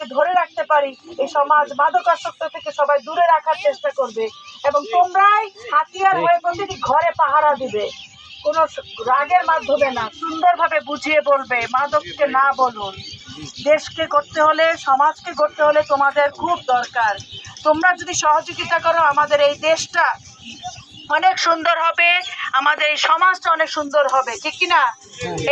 সমাজকে ধরে রাখতে পারি, এই সমাজ মাদকাসক্ত থেকে সবাই দূরে রাখার চেষ্টা করবে এবং তোমরাই হাতিয়ার হয়ে প্রতিটি ঘরে পাহারা দিবে। কোনো রাগের মাধ্যমে না, সুন্দরভাবে বুঝিয়ে বলবে, মাদককে না বলুন। দেশকে করতে হলে, সমাজকে করতে হলে তোমাদের খুব দরকার। তোমরা যদি সহযোগিতা করো আমাদের এই দেশটা অনেক সুন্দর হবে, আমাদের এই সমাজটা অনেক সুন্দর হবে, ঠিক কিনা?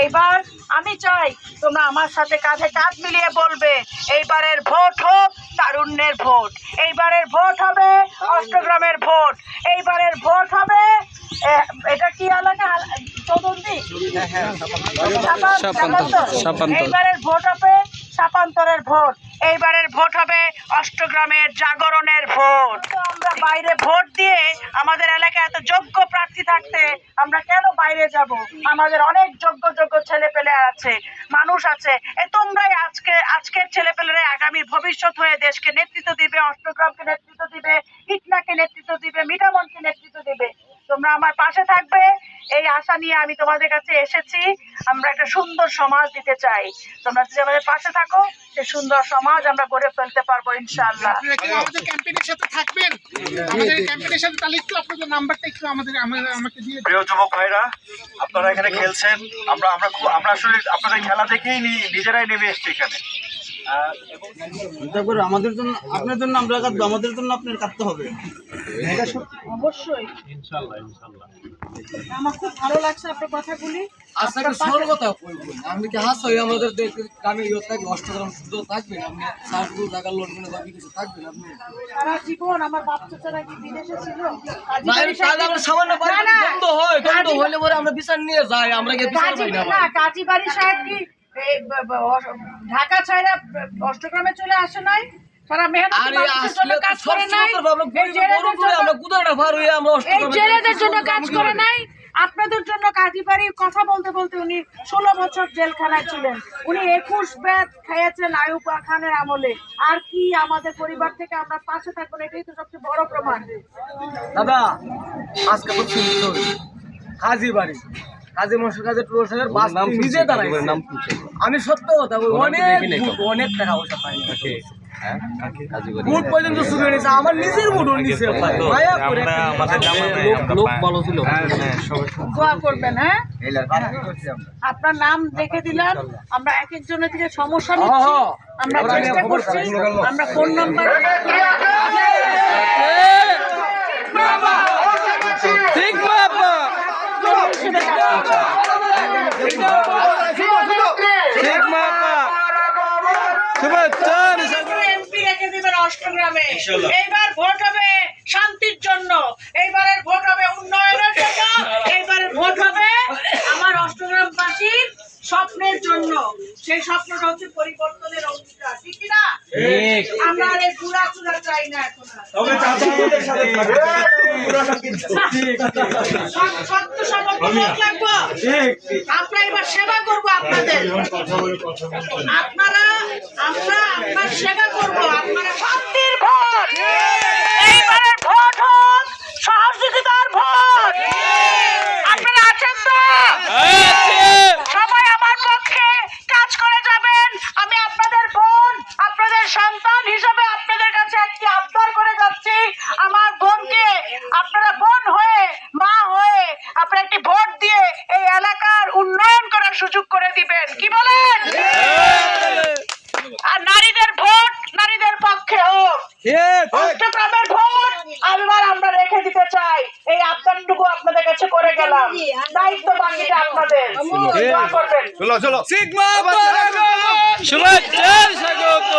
এইবার আমি চাই তোমরা আমার সাথে কাঁধে কাঁধ মিলিয়ে বলবে, এইবারের ভোট হোক তারুণ্যের ভোট, এইবারের ভোট হবে অষ্টগ্রামের ভোট, এইবারের ভোট হবে এটা কি এলাকা চৌধুরী, এইবারের ভোট হবে সাপান্তরের ভোট, এইবারের ভোট হবে অষ্টগ্রামের জাগরণের ভোট। আমরা বাইরে ভোট দিয়ে আমাদের এলাকায় এত যোগ্য প্রার্থী থাকতে আমরা কেন বাইরে যাব? আমাদের অনেক যোগ্য যোগ্য ছেলে পেলে আছে, মানুষ আছে। তোমরাই আজকের ছেলে পেলেরা আগামী ভবিষ্যৎ হয়ে দেশকে নেতৃত্ব দিবে, অষ্টগ্রামকে নেতৃত্ব দিবে, ইটনাকে নেতৃত্ব দিবে, মিঠামনকে নেতৃত্ব দিবে। তোমরা আমার পাশে থাকবে, এই আশা নিয়ে আমি তোমাদের কাছে এসেছি। আমরা একটা সুন্দর সমাজ দিতে চাই, তোমরা যদি আমাদের পাশে থাকো সে সুন্দর সমাজ আমরা গড়ে ফেলতে পারবো ইনশাআল্লাহ। আমাদের ক্যাম্পেইনের সাথে থাকবেন, আমাদের ক্যাম্পেইনের সাথে, তাহলে একটু আপনাদের নাম্বারটা একটু আমাকে দিয়ে দিন। প্রিয় যুবক ভাইরা, আপনারা এখানে খেলছেন, আমরা আসলে আপনাদের খেলা দেখেই নিজেরাই নেমে এসেছি এখানে। আমাদের জন্য, আপনার জন্য আমরা কাঁদবো, আমাদের জন্য আপনার কাঁদতে হবে। অবশ্যই ইনশাআল্লাহ। আমার খুব ভালো লাগছে আপনার কথাগুলি। আজকে সরল কথা বলবো, আমি কি হাসই আমাদের গ্রামে থাকবে, অষ্টগ্রাম শুদ্ধ থাকবেন, আপনি সারগুলো জায়গা লড়বেন বা কিছু থাকবেন আপনি সারা জীবন। আমার বাচ্চা ছাড়া কি বিদেশে ছিল? সামান্য বন্ধ হয়, বন্ধ হলে পরে আমরা বিচার নিয়ে যাই, আমরা গিয়ে বিচার পাই না। কাজী বাড়ি সাহেব কি ঢাকা ছাড়া অষ্টগ্রামে চলে আসে নাই? সারা মেহনত জন্য কাজ করে নাই? এই জেলেদের জন্য কাজ করে নাই? আপনাদের জন্য কাজী বাড়ি কথা বলতে বলতে উনি 16 বছর জেলখানায় ছিলেন, উনি 21 ব্যাট খেয়েছেন আইয়ুব খানের আমলে। আর কি আমাদের পরিবার থেকে আমরা পাশে থাকবো, এটাই তো সবচেয়ে বড় প্রমাণ। দাদা আজকে খুব সুন্দর কাজী বাড়ি, কাজী মনসুর কাজী টুরো সাহেবের বাস নিজে দাঁড়াই। আমি সত্য কথা বলবো, অনেক টাকা পয়সা পাই, বুট পর্যন্ত শুনে নিয়েছে, আমার নিজের বুটও নিচে লোক ভালো ছিল। দোয়া করবেন। হ্যাঁ, আপনার নাম দেখে দিলাম, আমরা এক একজনের থেকে সমস্যা নিচ্ছি, আমরা চেষ্টা করছি, আমরা ফোন নাম্বার অষ্টগ্রামে। এইবার ভোট হবে শান্তির জন্য, এইবারের ভোট হবে উন্নয়নের জন্য, এইবারের ভোট হবে আমার অষ্টগ্রামবাসীর স্বপ্নের জন্য। সেই স্বপ্নটা হচ্ছে পরিবর্তনের অঙ্গীকার, ঠিক কিনা? আমরা আর এই পুরা চূড়া চাই না এখন। সত্য সমর্থ ভোট লাগবো, আমরা এবার সেবা করবো আপনাদের, আমরা সেবা করবো, আপনারা শান্তির ভোট। এইবারের ভোট হোক সহযোগিতার ভোট। আপনারা আছেন তো? সবাই আমার পক্ষে কাজ করে যাবেন। আমি আপনাদের বোন, আপনাদের সন্তান হিসেবে আপনাদের কাছে একটি আবদার করে যাচ্ছি, আমার বোনকে আপনারা বোন হয়ে, মা হয়ে আপনারা একটি ভোট দিয়ে এই এলাকার উন্নয়ন করার সুযোগ করে দিবেন। কি বলেন? আর নারীদের ভোট নারীদের পক্ষে হোক, অষ্টগ্রামের ভোট আবার আমরা রেখে দিতে চাই। এই আবদারটুকু আপনাদের কাছে করে গেলাম, দায়িত্ব বাকিটা আপনাদের। দোয়া করবেন। চলো সিগমা শুভেচ্ছা স্বাগত।